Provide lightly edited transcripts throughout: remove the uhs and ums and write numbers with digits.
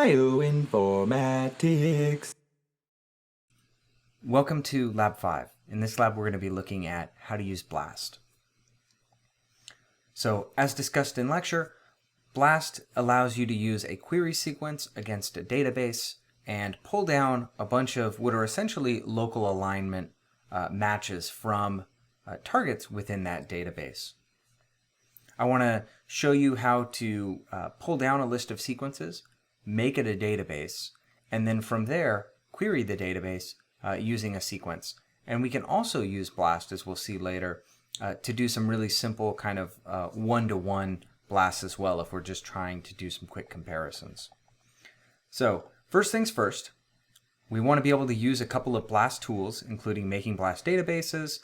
Bioinformatics. Welcome to Lab 5. In this lab, we're going to be looking at how to use BLAST. So, as discussed in lecture, BLAST allows you to use a query sequence against a database and pull down a bunch of what are essentially local alignment matches from targets within that database. I want to show you how to pull down a list of sequences, make it a database, and then from there, query the database using a sequence. And we can also use BLAST, as we'll see later, to do some really simple kind of one-to-one BLAST as well if we're just trying to do some quick comparisons. So first things first, we want to be able to use a couple of BLAST tools, including making BLAST databases,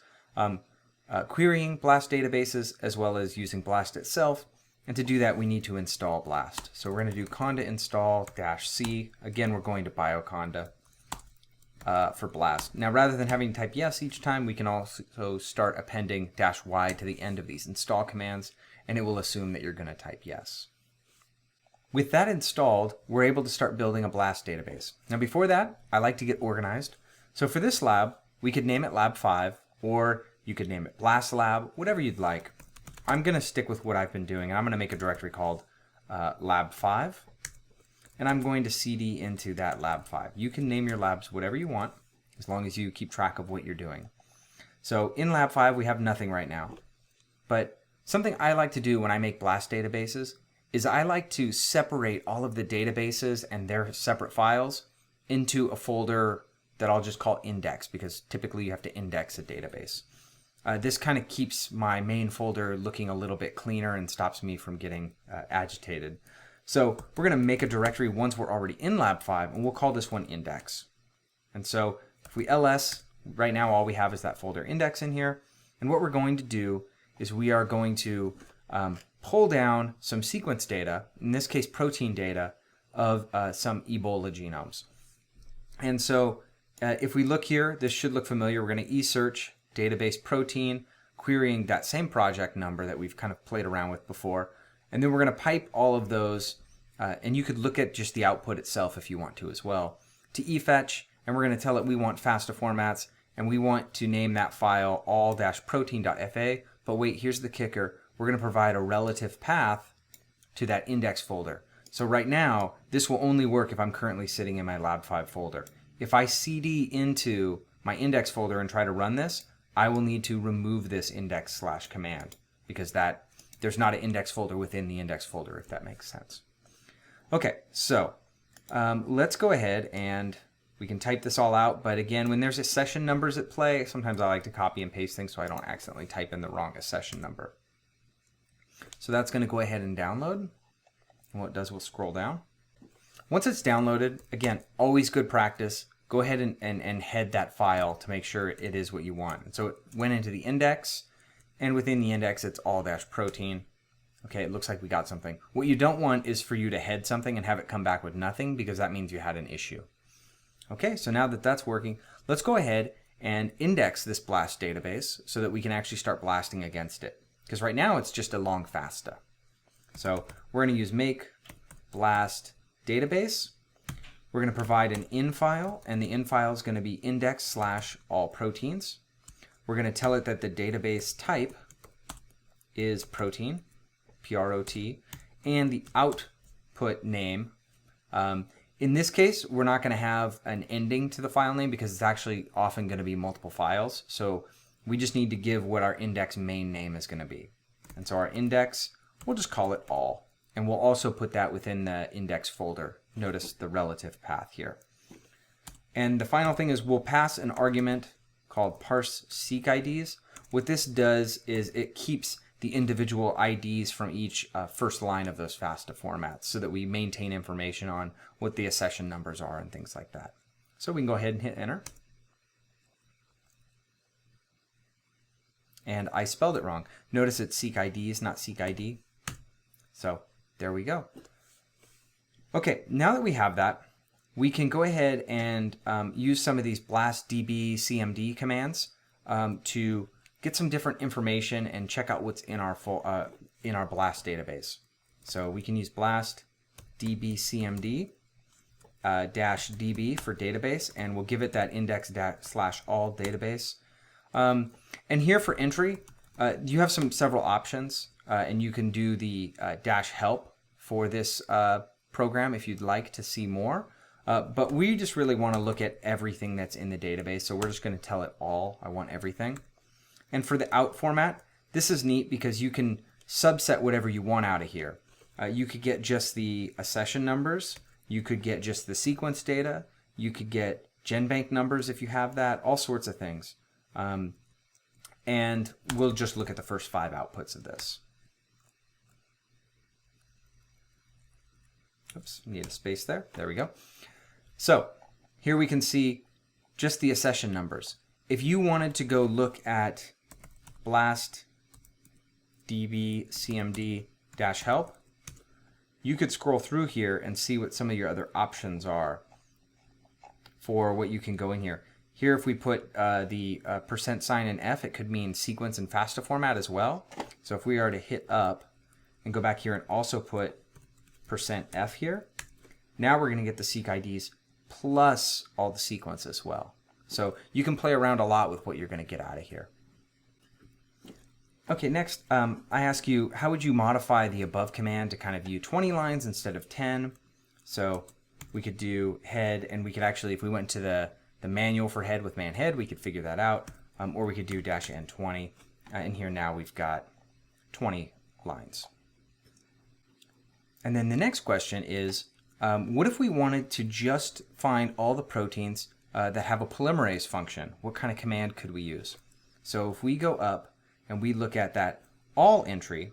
querying BLAST databases, as well as using BLAST itself. And to do that, we need to install BLAST. So we're going to do conda install -c. Again, we're going to bioconda for BLAST. Now, rather than having to type yes each time, we can also start appending -y to the end of these install commands, and it will assume that you're going to type yes. With that installed, we're able to start building a BLAST database. Now, before that, I like to get organized. So for this lab, we could name it Lab 5, or you could name it BLAST Lab, whatever you'd like. I'm going to stick with what I've been doing, and I'm going to make a directory called Lab 5, and I'm going to cd into that Lab 5. You can name your labs whatever you want, as long as you keep track of what you're doing. So in Lab 5, we have nothing right now. But something I like to do when I make BLAST databases is I like to separate all of the databases and their separate files into a folder that I'll just call index, because typically you have to index a database. This kind of keeps my main folder looking a little bit cleaner and stops me from getting agitated. So we're going to make a directory once we're already in Lab 5, and we'll call this one index. And so if we ls, right now all we have is that folder index in here. And what we're going to do is we are going to pull down some sequence data, in this case protein data, of some Ebola genomes. And so if we look here, this should look familiar. We're going to eSearch database protein, querying that same project number that we've kind of played around with before. And then we're going to pipe all of those, and you could look at just the output itself if you want to as well, to efetch, and we're going to tell it we want FASTA formats, and we want to name that file all-protein.fa. But wait, here's the kicker. We're going to provide a relative path to that index folder. So right now, this will only work if I'm currently sitting in my Lab 5 folder. If I cd into my index folder and try to run this, I will need to remove this index/command, because there's not an index folder within the index folder, if that makes sense. Okay, so let's go ahead and we can type this all out. But again, when there's accession numbers at play, sometimes I like to copy and paste things so I don't accidentally type in the wrong accession number. So that's going to go ahead and download. And what it does, we'll scroll down. Once it's downloaded, again, always good practice. Go ahead and head that file to make sure it is what you want. And so it went into the index, and within the index, it's all-protein. Okay, it looks like we got something. What you don't want is for you to head something and have it come back with nothing, because that means you had an issue. Okay, so now that that's working, let's go ahead and index this BLAST database so that we can actually start blasting against it. Because right now, it's just a long FASTA. So we're going to use make BLAST database. We're going to provide an in file, and the in file is going to be index/all-proteins. We're going to tell it that the database type is protein, P-R-O-T, and the output name. In this case, we're not going to have an ending to the file name because it's actually often going to be multiple files. So we just need to give what our index main name is going to be. And so our index, we'll just call it all. And we'll also put that within the index folder. Notice the relative path here. And the final thing is we'll pass an argument called parse seq IDs. What this does is it keeps the individual IDs from each first line of those FASTA formats so that we maintain information on what the accession numbers are and things like that. So we can go ahead and hit enter. And I spelled it wrong. Notice it's seq IDs, not seq ID. So there we go. Okay, now that we have that, we can go ahead and use some of these BLAST DB CMD commands to get some different information and check out what's in our BLAST database. So we can use BLAST DB CMD, dash DB for database, and we'll give it that index slash all database. And here for entry, you have several options, and you can do the dash help for this program if you'd like to see more. But we just really want to look at everything that's in the database, so we're just going to tell it all. I want everything. And for the out format, this is neat because you can subset whatever you want out of here. You could get just the accession numbers. You could get just the sequence data. You could get GenBank numbers if you have that, all sorts of things. And we'll just look at the first 5 outputs of this. Oops, need a space there. There we go. So here we can see just the accession numbers. If you wanted to go look at blast db cmd dash help, you could scroll through here and see what some of your other options are for what you can go in here. Here, if we put the %sign in F, it could mean sequence and FASTA format as well. So if we are to hit up and go back here and also put %F here, now we're going to get the seq IDs plus all the sequence as well. So you can play around a lot with what you're going to get out of here. Okay, next, I ask you, how would you modify the above command to kind of view 20 lines instead of 10? So we could do head, and we could actually, if we went to the manual for head with man head, we could figure that out. Or we could do dash n20. And here now we've got 20 lines. And then the next question is, what if we wanted to just find all the proteins that have a polymerase function? What kind of command could we use? So if we go up and we look at that all entry,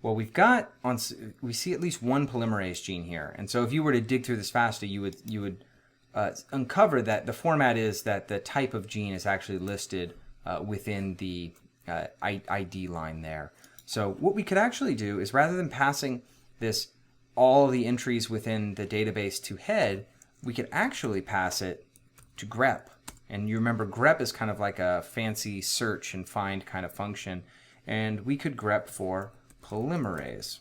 well, we see at least one polymerase gene here. And so if you were to dig through this FASTA, you would uncover that the format is that the type of gene is actually listed within the ID line there. So what we could actually do is, rather than passing all the entries within the database to head, we could actually pass it to grep. And you remember grep is kind of like a fancy search and find kind of function. And we could grep for polymerase.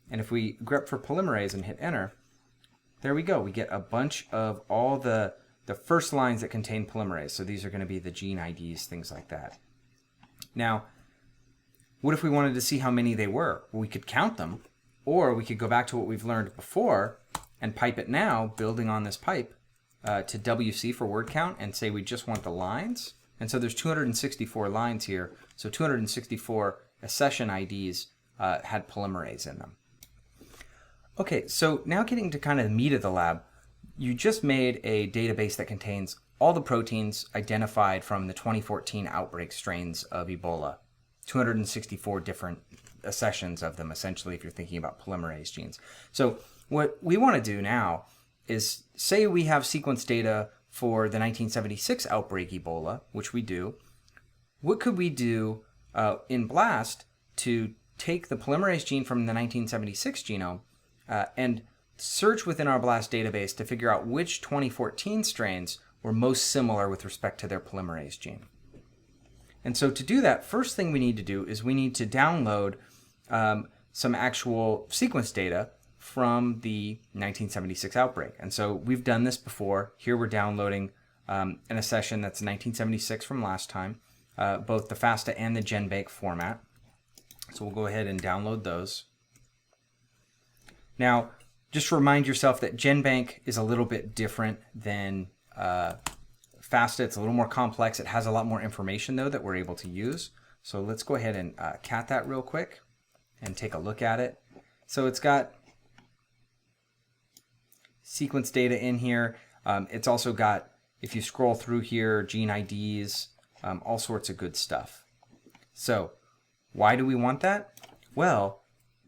And if we grep for polymerase and hit enter, there we go. We get a bunch of all the first lines that contain polymerase. So these are going to be the gene IDs, things like that. Now, what if we wanted to see how many they were? Well, we could count them, or we could go back to what we've learned before and pipe it now, building on this pipe, to WC for word count, and say we just want the lines. And so there's 264 lines here. So 264 accession IDs had polymerase in them. Okay, so now getting to kind of the meat of the lab, you just made a database that contains all the proteins identified from the 2014 outbreak strains of Ebola. 264 different accessions of them, essentially, if you're thinking about polymerase genes. So what we want to do now is, say we have sequence data for the 1976 outbreak Ebola, which we do. What could we do in BLAST to take the polymerase gene from the 1976 genome and search within our BLAST database to figure out which 2014 strains were most similar with respect to their polymerase gene? And so to do that, first thing we need to do is we need to download some actual sequence data from the 1976 outbreak. And so we've done this before. Here we're downloading an accession that's 1976 from last time, both the FASTA and the GenBank format. So we'll go ahead and download those. Now, just remind yourself that GenBank is a little bit different than FASTA. It's a little more complex. It has a lot more information, though, that we're able to use. So let's go ahead and cat that real quick and take a look at it. So it's got sequence data in here. It's also got, if you scroll through here, gene IDs, all sorts of good stuff. So why do we want that? Well,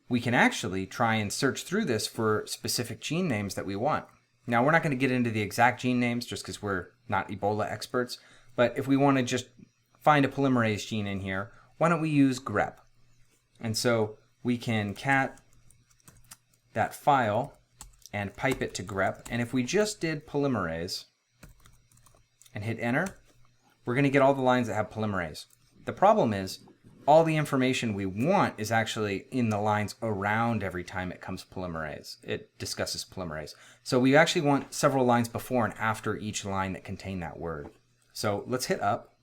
we can actually try and search through this for specific gene names that we want. Now, we're not going to get into the exact gene names just because we're not Ebola experts, but if we want to just find a polymerase gene in here, why don't we use grep? And so we can cat that file and pipe it to grep. And if we just did polymerase and hit enter, we're going to get all the lines that have polymerase. The problem is all the information we want is actually in the lines around every time it discusses polymerase. So we actually want several lines before and after each line that contain that word. So let's hit up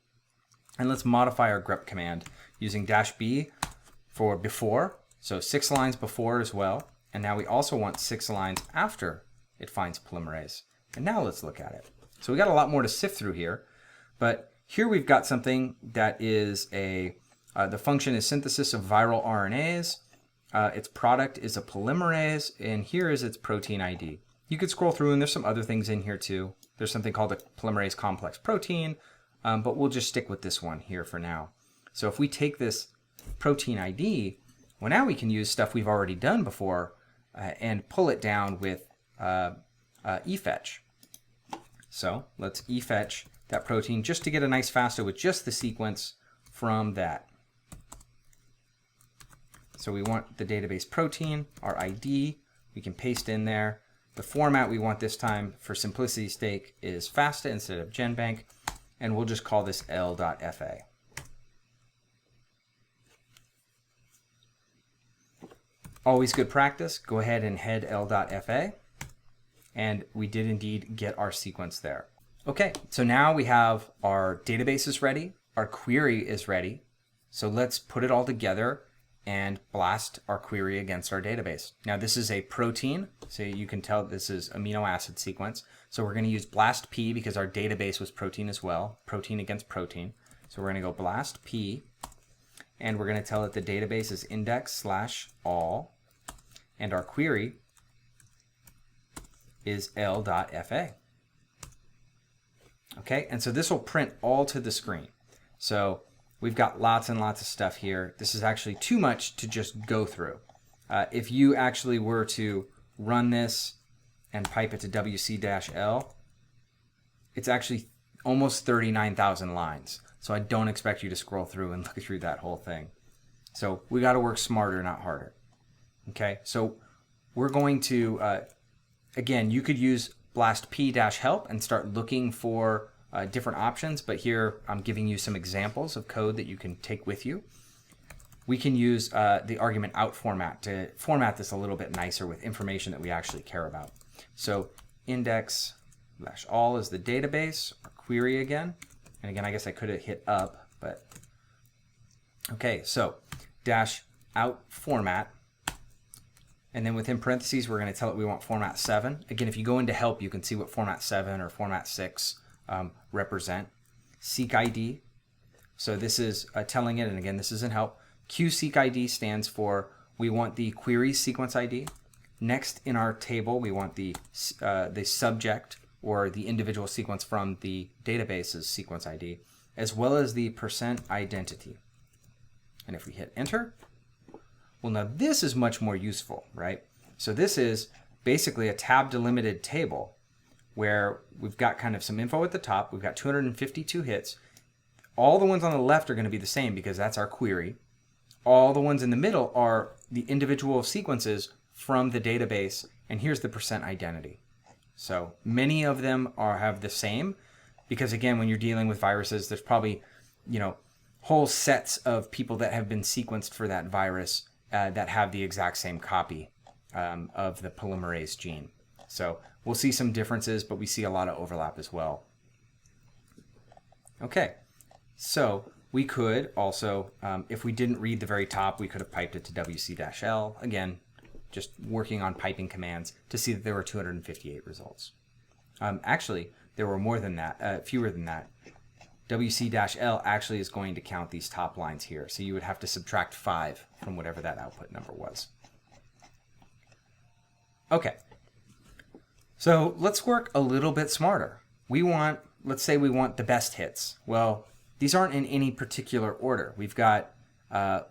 and let's modify our grep command using -b for before, so 6 lines before as well. And now we also want 6 lines after it finds polymerase. And now let's look at it. So we got a lot more to sift through here, but here we've got something that is the function is synthesis of viral RNAs. Its product is a polymerase, and here is its protein ID. You could scroll through, and there's some other things in here too. There's something called a polymerase complex protein, but we'll just stick with this one here for now. So if we take this protein ID, well, now we can use stuff we've already done before and pull it down with efetch. So let's efetch that protein just to get a nice FASTA with just the sequence from that. So we want the database protein, our ID, we can paste in there. The format we want this time, for simplicity's sake, is FASTA instead of GenBank, and we'll just call this L.fa. Always good practice, go ahead and head L.fa, and we did indeed get our sequence there. Okay, so now we have our database is ready, our query is ready, so let's put it all together and blast our query against our database. Now this is a protein, so you can tell this is amino acid sequence. So we're going to use blast P because our database was protein as well, protein against protein. So we're going to go blast P, and we're going to tell it the database is index/all, and our query is L.fa. Okay, and so this will print all to the screen. So we've got lots and lots of stuff here. This is actually too much to just go through. If you actually were to run this and pipe it to WC-L, it's actually almost 39,000 lines. So I don't expect you to scroll through and look through that whole thing. So we got to work smarter, not harder. Okay, so we're going to, again, you could use blast p-help and start looking for different options, but here I'm giving you some examples of code that you can take with you. We can use the argument out format to format this a little bit nicer with information that we actually care about. So index/all is the database, our query again. And again, I guess I could have hit up, but okay, so -out format. And then within parentheses, we're going to tell it we want format 7. Again, if you go into help, you can see what format 7 or format 6 represent. Seek ID. So this is telling it, and again, this is in help. QSeek ID stands for we want the query sequence ID. Next in our table, we want the subject or the individual sequence from the database's sequence ID, as well as the %identity. And if we hit enter, well, now this is much more useful, right? So this is basically a tab delimited table where we've got kind of some info at the top. We've got 252 hits. All the ones on the left are going to be the same because that's our query. All the ones in the middle are the individual sequences from the database, and here's the %identity. So many of them have the same because, again, when you're dealing with viruses, there's probably, whole sets of people that have been sequenced for that virus that have the exact same copy of the polymerase gene. So we'll see some differences, but we see a lot of overlap as well. Okay, so we could also, if we didn't read the very top, we could have piped it to WC-L. Again, just working on piping commands to see that there were 258 results. Actually, there were more than that, fewer than that. WC-L actually is going to count these top lines here. So you would have to subtract 5 from whatever that output number was. Okay. So let's work a little bit smarter. Let's say we want the best hits. Well, these aren't in any particular order. We've got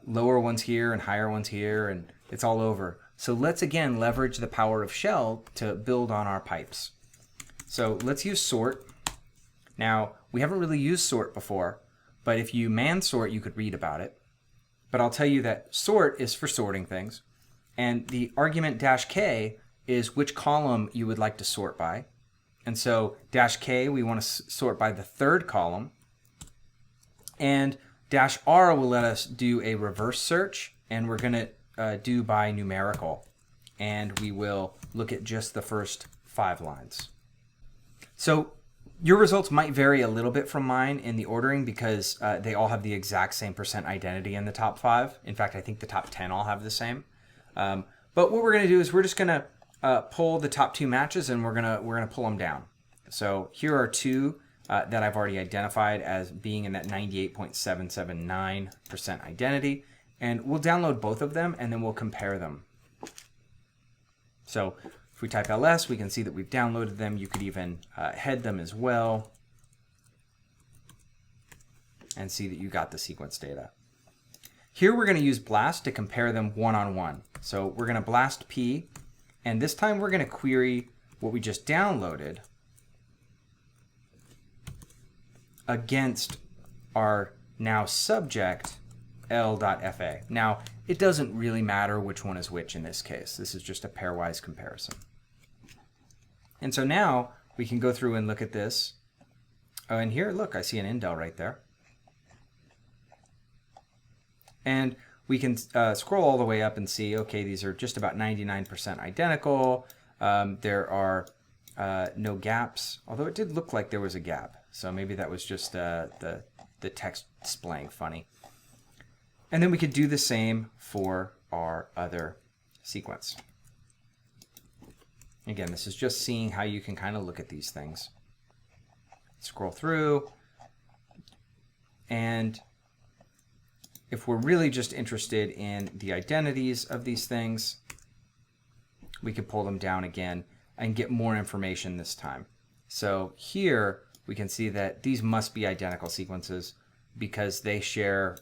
lower ones here and higher ones here, and it's all over. So let's again leverage the power of shell to build on our pipes. So let's use sort. Now, we haven't really used sort before, but if you man sort, you could read about it. But I'll tell you that sort is for sorting things, and the argument -k is which column you would like to sort by. And so -k, we want to sort by the third column, and -R will let us do a reverse search, and we're going to do by numerical. And we will look at just the first 5 lines. So your results might vary a little bit from mine in the ordering because they all have the exact same % identity in the top 5. In fact, I think the top 10 all have the same. But what we're going to do is we're just going to pull the top 2 matches, and we're gonna pull them down. So here are 2 that I've already identified as being in that 98.779% identity, and we'll download both of them and then we'll compare them. So if we type ls, we can see that we've downloaded them. You could even head them as well and see that you got the sequence data. Here we're going to use BLAST to compare them one-on-one. So we're going to BLAST P, and this time we're going to query what we just downloaded against our now subject L.fa. Now, it doesn't really matter which one is which in this case. This is just a pairwise comparison. And so now we can go through and look at this. Oh, and here, look, I see an indel right there. And we can scroll all the way up and see, okay, these are just about 99% identical. There are no gaps, although it did look like there was a gap. So maybe that was just the text displaying funny. And then we could do the same for our other sequence. Again, this is just seeing how you can kind of look at these things. Scroll through, and if we're really just interested in the identities of these things, we could pull them down again and get more information this time. So here we can see that these must be identical sequences because they share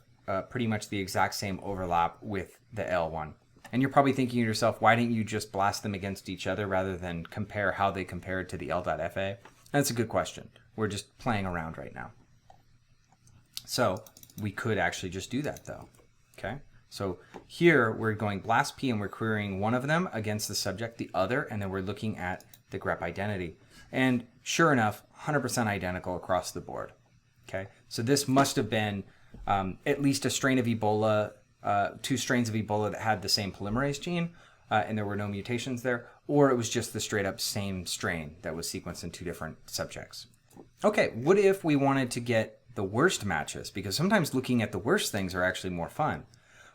pretty much the exact same overlap with the L one. And you're probably thinking to yourself, why didn't you just blast them against each other rather than compare how they compared to the L.fa? That's a good question. We're just playing around right now. So we could actually just do that though. Okay. So here we're going BLAST P and we're querying one of them against the subject, the other, and then we're looking at the grep identity. And sure enough, 100% identical across the board. Okay. So this must have been at least a strain of Ebola, 2 strains of Ebola that had the same polymerase gene, and there were no mutations there, or it was just the straight up same strain that was sequenced in 2 different subjects. Okay, what if we wanted to get the worst matches? Because sometimes looking at the worst things are actually more fun.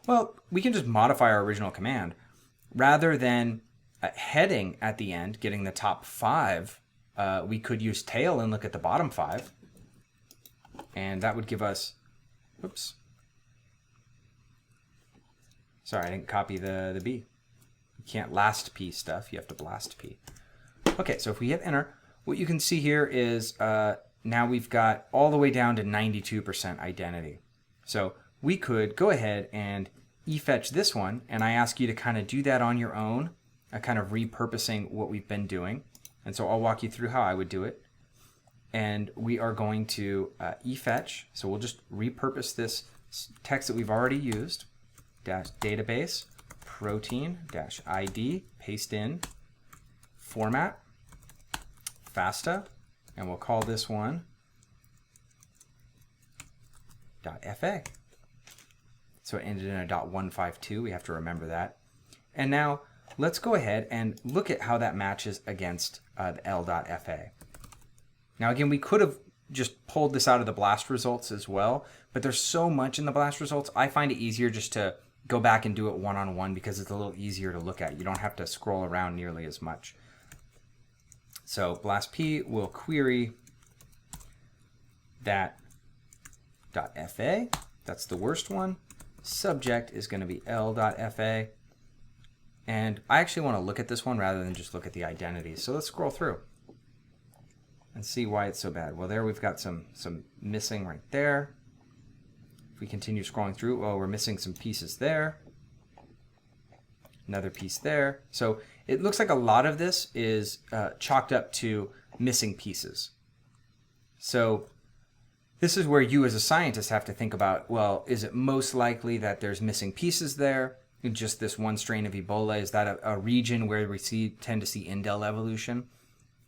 Well, we can just modify our original command. Rather than heading at the end, getting the top 5, we could use tail and look at the bottom 5. And that would give us, oops. Sorry, I didn't copy the B. You can't last P stuff, you have to blast P. Okay, so if we hit enter, what you can see here is now we've got all the way down to 92% identity. So we could go ahead and e-fetch this one, and I ask you to kind of do that on your own, kind of repurposing what we've been doing. And so I'll walk you through how I would do it. And we are going to e-fetch, so we'll just repurpose this text that we've already used, database, protein, ID, paste in, format, FASTA, and we'll call this one .fa. So it ended in a .152, we have to remember that. And now let's go ahead and look at how that matches against the L.fa. Now again, we could have just pulled this out of the BLAST results as well, but there's so much in the BLAST results, I find it easier just to go back and do it one-on-one because it's a little easier to look at. You don't have to scroll around nearly as much. So BLAST P will query that .fa, that's the worst one. Subject is going to be L.fa. And I actually want to look at this one rather than just look at the identities. So let's scroll through and see why it's so bad. Well, there we've got some missing right there. If we continue scrolling through, well, we're missing some pieces there. Another piece there. So it looks like a lot of this is chalked up to missing pieces. So this is where you as a scientist have to think about, well, is it most likely that there's missing pieces there? Just this one strain of Ebola, is that a region where we tend to see indel evolution?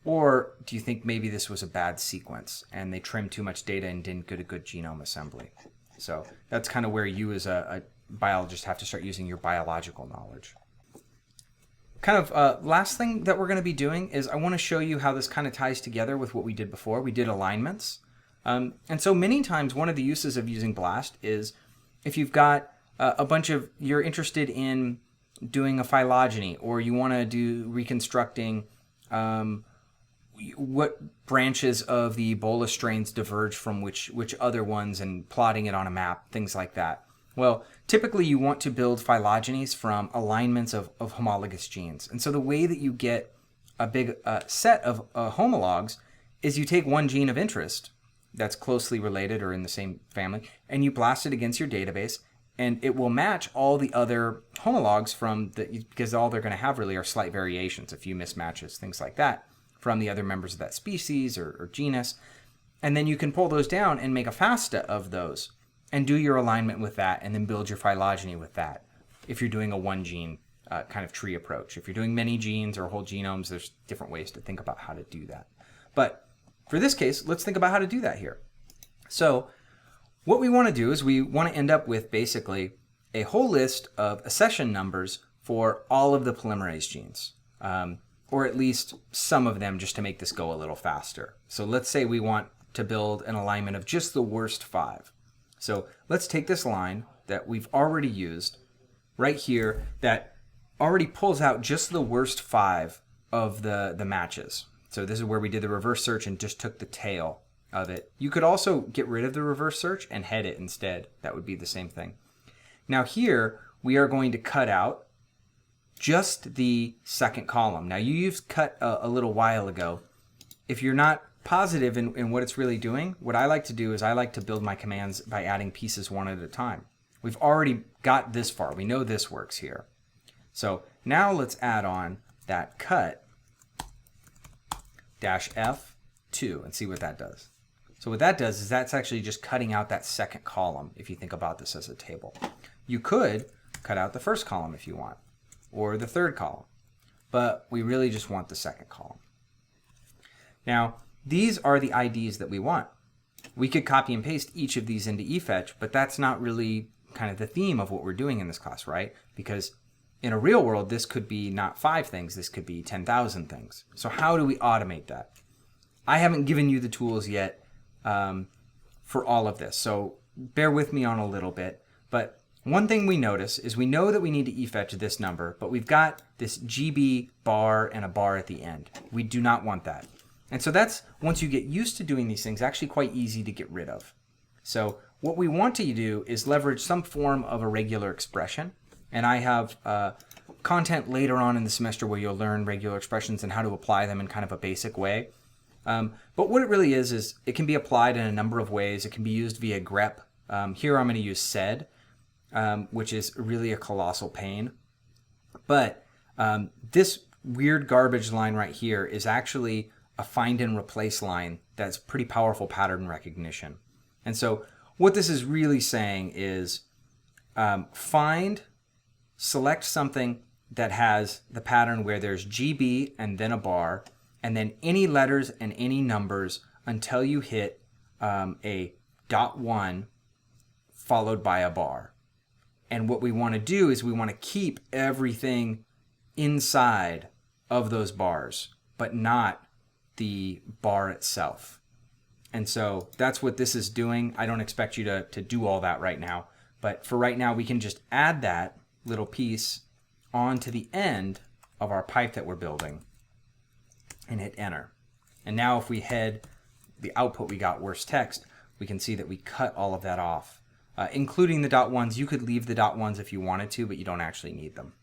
Or do you think maybe this was a bad sequence and they trimmed too much data and didn't get a good genome assembly? So that's kind of where you as a biologist have to start using your biological knowledge. Kind of last thing that we're going to be doing is I want to show you how this kind of ties together with what we did before. We did alignments. And so many times one of the uses of using BLAST is if you've got a bunch of, you're interested in doing a phylogeny, or you want to do reconstructing what branches of the Ebola strains diverge from which other ones and plotting it on a map, things like that. Well, typically you want to build phylogenies from alignments of homologous genes. And so the way that you get a big set of homologs is you take one gene of interest that's closely related or in the same family, and you blast it against your database, and it will match all the other homologs from because all they're going to have really are slight variations, a few mismatches, things like that, from the other members of that species or genus. And then you can pull those down and make a FASTA of those and do your alignment with that, and then build your phylogeny with that if you're doing a one gene kind of tree approach. If you're doing many genes or whole genomes, there's different ways to think about how to do that. But for this case, let's think about how to do that here. So what we want to do is we want to end up with basically a whole list of accession numbers for all of the polymerase genes, or at least some of them, just to make this go a little faster. So let's say we want to build an alignment of just the worst 5. So let's take this line that we've already used right here that already pulls out just the worst 5 of the matches. So this is where we did the reverse search and just took the tail of it. You could also get rid of the reverse search and head it instead. That would be the same thing. Now here we are going to cut out just the second column. Now you've cut a little while ago. If you're not positive in what it's really doing, what I like to do is I like to build my commands by adding pieces one at a time. We've already got this far. We know this works here. So now let's add on that cut -F2 and see what that does. So what that does is that's actually just cutting out that second column if you think about this as a table. You could cut out the first column if you want, or the third column, but we really just want the second column. Now, these are the IDs that we want. We could copy and paste each of these into eFetch, but that's not really kind of the theme of what we're doing in this class, right? Because in a real world, this could be not 5 things, this could be 10,000 things. So how do we automate that? I haven't given you the tools yet for all of this, so bear with me on a little bit. But one thing we notice is we know that we need to eFetch this number, but we've got this GB bar and a bar at the end. We do not want that. And so that's, once you get used to doing these things, actually quite easy to get rid of. So what we want to do is leverage some form of a regular expression. And I have content later on in the semester where you'll learn regular expressions and how to apply them in kind of a basic way. But what it really is it can be applied in a number of ways. It can be used via grep. Here I'm going to use sed, which is really a colossal pain. But this weird garbage line right here is actually a find and replace line that's pretty powerful pattern recognition. And so what this is really saying is select something that has the pattern where there's GB and then a bar, and then any letters and any numbers until you hit a .1 followed by a bar. And what we want to do is we want to keep everything inside of those bars, but not the bar itself. And so that's what this is doing. I don't expect you to do all that right now, but for right now we can just add that little piece onto the end of our pipe that we're building and hit enter. And now if we head the output we got worst text, we can see that we cut all of that off, including the .1s. You could leave the .1s if you wanted to, but you don't actually need them.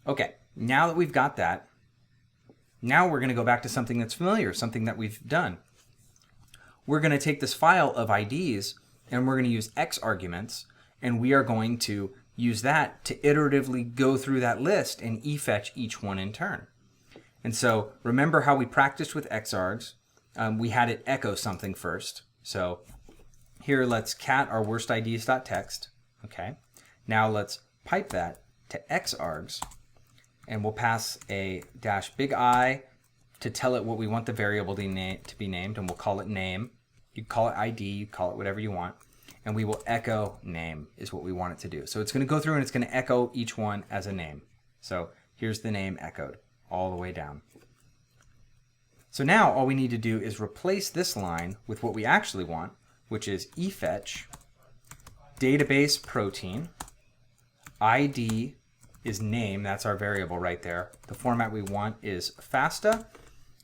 Okay, now that we've got that, now we're going to go back to something that's familiar, something that we've done. We're going to take this file of IDs and we're going to use X arguments, and we are going to use that to iteratively go through that list and eFetch each one in turn. And so remember how we practiced with xargs. We had it echo something first. So here let's cat our worst IDs.txt. Okay. Now let's pipe that to xargs, and we'll pass a -big I to tell it what we want the variable to be named, and we'll call it name. You call it ID, you call it whatever you want. And we will echo name is what we want it to do. So it's going to go through and it's going to echo each one as a name. So here's the name echoed all the way down. So now all we need to do is replace this line with what we actually want, which is efetch database protein. ID is name, that's our variable right there. The format we want is FASTA.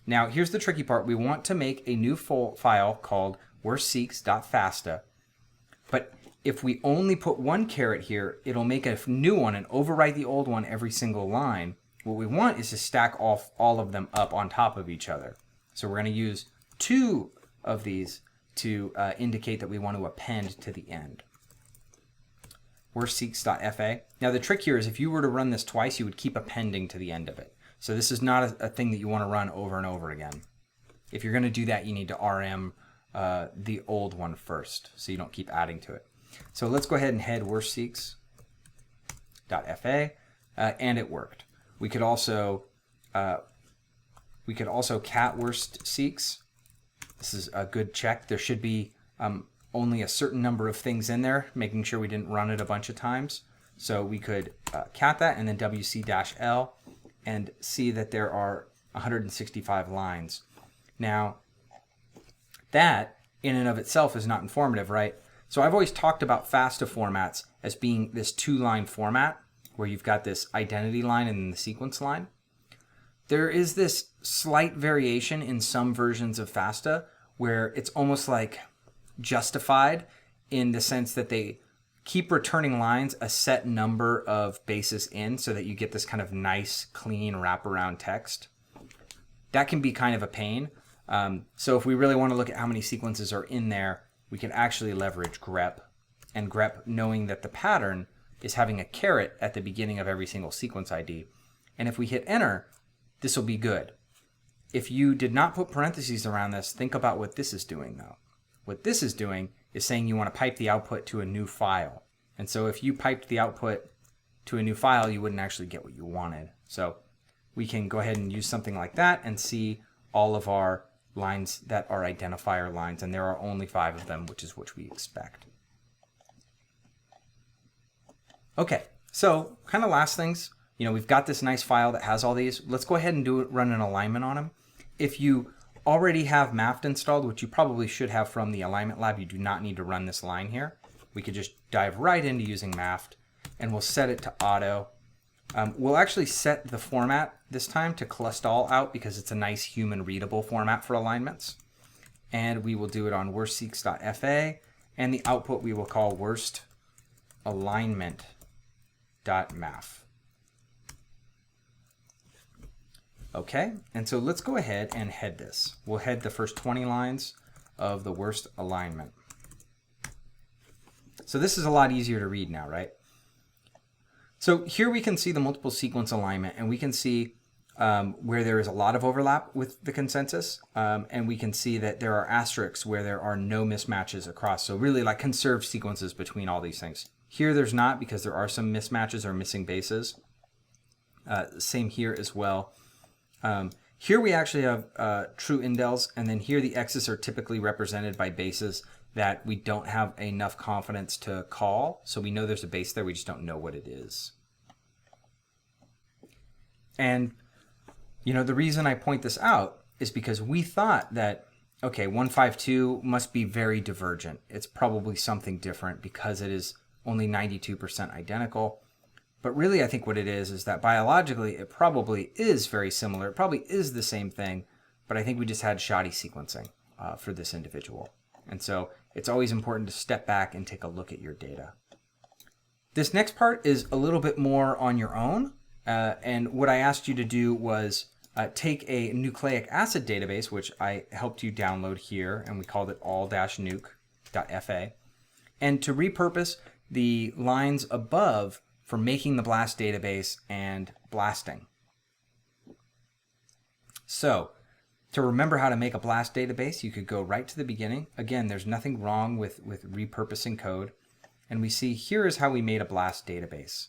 Now here's the tricky part. We want to make a new file called worstseeks.fasta. But if we only put one caret here, it'll make a new one and overwrite the old one every single line. What we want is to stack all of them up on top of each other. So we're going to use 2 of these to indicate that we want to append to the end. Worstseeks.fa. Now the trick here is if you were to run this twice, you would keep appending to the end of it. So this is not a thing that you want to run over and over again. If you're going to do that, you need to RM the old one first, so you don't keep adding to it. So let's go ahead and head worstseeks.fa, and it worked. We could also cat worstseeks. This is a good check. There should be only a certain number of things in there, making sure we didn't run it a bunch of times. So we could cat that and then wc-l and see that there are 165 lines. Now, that in and of itself is not informative, right? So I've always talked about FASTA formats as being this 2-line format where you've got this identity line and then the sequence line. There is this slight variation in some versions of FASTA where it's almost like justified in the sense that they keep returning lines a set number of bases in so that you get this kind of nice, clean wraparound text. That can be kind of a pain. So if we really want to look at how many sequences are in there, we can actually leverage grep. And grep, knowing that the pattern is having a caret at the beginning of every single sequence ID. And if we hit enter, this will be good. If you did not put parentheses around this, think about what this is doing though. What this is doing is saying you want to pipe the output to a new file. And so if you piped the output to a new file, you wouldn't actually get what you wanted. So we can go ahead and use something like that and see all of our lines that are identifier lines, and there are only 5 of them, which is what we expect. Okay, so kind of last things, we've got this nice file that has all these. Let's go ahead and run an alignment on them. If you already have MAFT installed, which you probably should have from the alignment lab, you do not need to run this line here. We could just dive right into using MAFT, and we'll set it to auto. We'll actually set the format this time to clustall out because it's a nice human readable format for alignments. And we will do it on worstseeks.fa, and the output we will call worstalignment.maf. Okay, and so let's go ahead and head this. We'll head the first 20 lines of the worst alignment. So this is a lot easier to read now, right? So here we can see the multiple sequence alignment, and we can see where there is a lot of overlap with the consensus, and we can see that there are asterisks where there are no mismatches across. So really like conserved sequences between all these things. Here there's not because there are some mismatches or missing bases. Same here as well. Here we actually have true indels, and then here the X's are typically represented by bases that we don't have enough confidence to call. So we know there's a base there, we just don't know what it is. And the reason I point this out is because we thought that, okay, 152 must be very divergent. It's probably something different because it is only 92% identical. But really, I think what it is that biologically, it probably is very similar. It probably is the same thing, but I think we just had shoddy sequencing for this individual. And so it's always important to step back and take a look at your data. This next part is a little bit more on your own. And what I asked you to do was take a nucleic acid database, which I helped you download here, and we called it all-nuke.fa, and to repurpose the lines above for making the BLAST database and blasting. So to remember how to make a BLAST database, you could go right to the beginning. Again, there's nothing wrong with repurposing code. And we see here is how we made a BLAST database.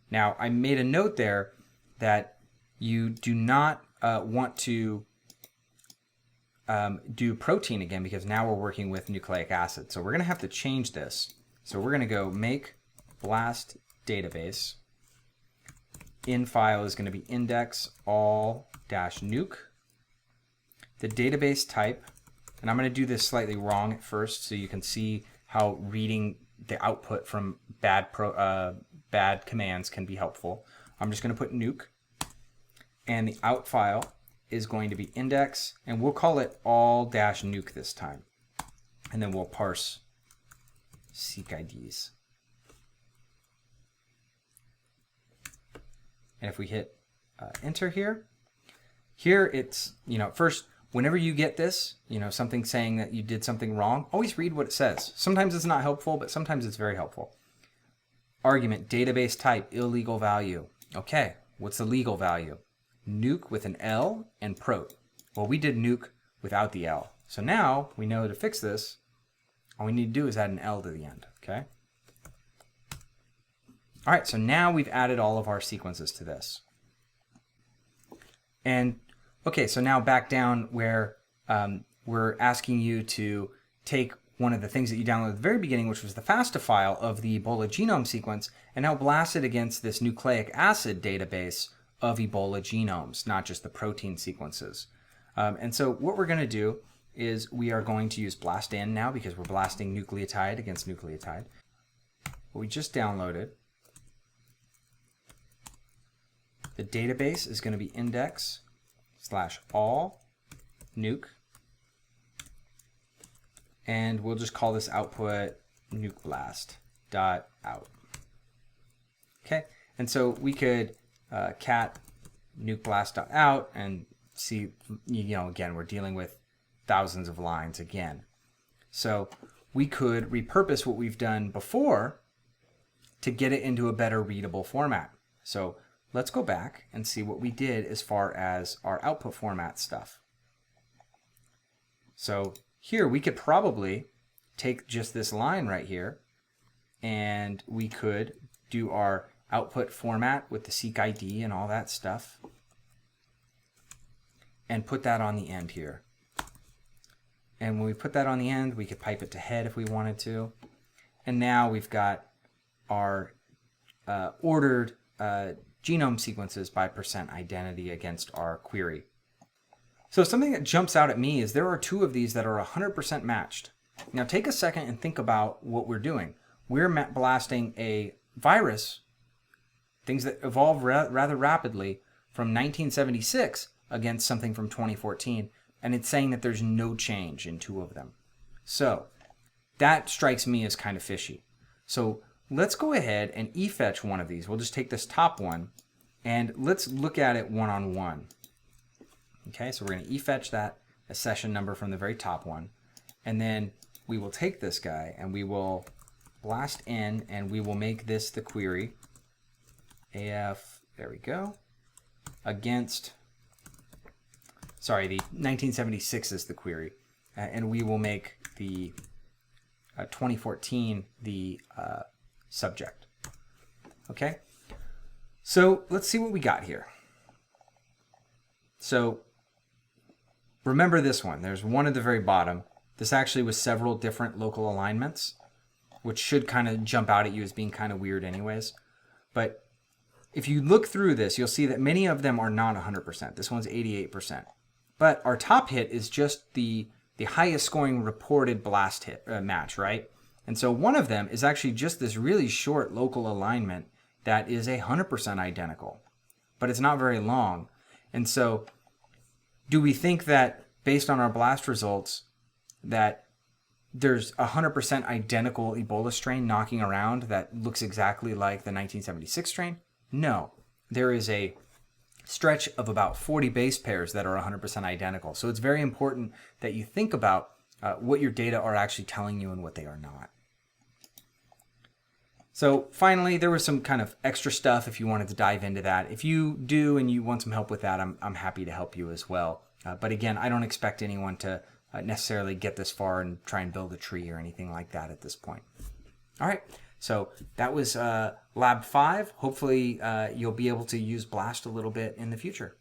Now, I made a note there that you do not want to do protein again because now we're working with nucleic acid. So we're going to have to change this. So we're going to go make BLAST database. In file is going to be index all-nuc. The database type, and I'm going to do this slightly wrong at first so you can see how reading the output from bad commands can be helpful. I'm just going to put nuc, and the out file is going to be index, and we'll call it all-nuc this time. And then we'll parse seq IDs. And if we hit enter here it's, first, whenever you get this, something saying that you did something wrong, always read what it says. Sometimes it's not helpful, but sometimes it's very helpful. Argument, database type, illegal value. Okay, what's the legal value? Nuc with an L and prot. Well, we did nuc without the L. So now we know to fix this. All we need to do is add an L to the end, okay? All right, so now we've added all of our sequences to this. And okay, so now back down where we're asking you to take one of the things that you downloaded at the very beginning, which was the FASTA file of the Ebola genome sequence, and now blast it against this nucleic acid database of Ebola genomes, not just the protein sequences. And so what we're going to do is we are going to use blast-in now because we're blasting nucleotide against nucleotide. What we just downloaded, the database is going to be index/all-nuc, and we'll just call this output nucblast.out. Okay, and so we could cat nucblast.out and see, again, we're dealing with thousands of lines again. So we could repurpose what we've done before to get it into a better readable format. So let's go back and see what we did as far as our output format stuff. So here we could probably take just this line right here and we could do our output format with the seq ID and all that stuff and put that on the end here. And when we put that on the end, we could pipe it to head if we wanted to. And now we've got our ordered genome sequences by % identity against our query. So something that jumps out at me is there are two of these that are 100% matched. Now take a second and think about what we're doing. We're blasting a virus, things that evolve rather rapidly, from 1976 against something from 2014, and it's saying that there's no change in two of them. So that strikes me as kind of fishy. So let's go ahead and e-fetch one of these. We'll just take this top one and let's look at it one-on-one. Okay, so we're going to e-fetch that accession number from the very top one, and then we will take this guy and we will blast in and we will make this the query. AF, there we go, against, sorry, the 1976 is the query, and we will make the 2014 the subject. Okay, so let's see what we got here. So remember this one. There's one at the very bottom. This actually was several different local alignments, which should kind of jump out at you as being kind of weird anyways. But if you look through this, you'll see that many of them are not 100%. This one's 88%. But our top hit is just the highest scoring reported blast hit match, right? And so one of them is actually just this really short local alignment that is 100% identical, but it's not very long. And so do we think that based on our blast results that there's 100% identical Ebola strain knocking around that looks exactly like the 1976 strain? No, there is a stretch of about 40 base pairs that are 100% identical. So it's very important that you think about what your data are actually telling you and what they are not. So finally, there was some kind of extra stuff if you wanted to dive into that. If you do and you want some help with that, I'm happy to help you as well. But again, I don't expect anyone to necessarily get this far and try and build a tree or anything like that at this point. All right, so that was Lab 5. Hopefully you'll be able to use BLAST a little bit in the future.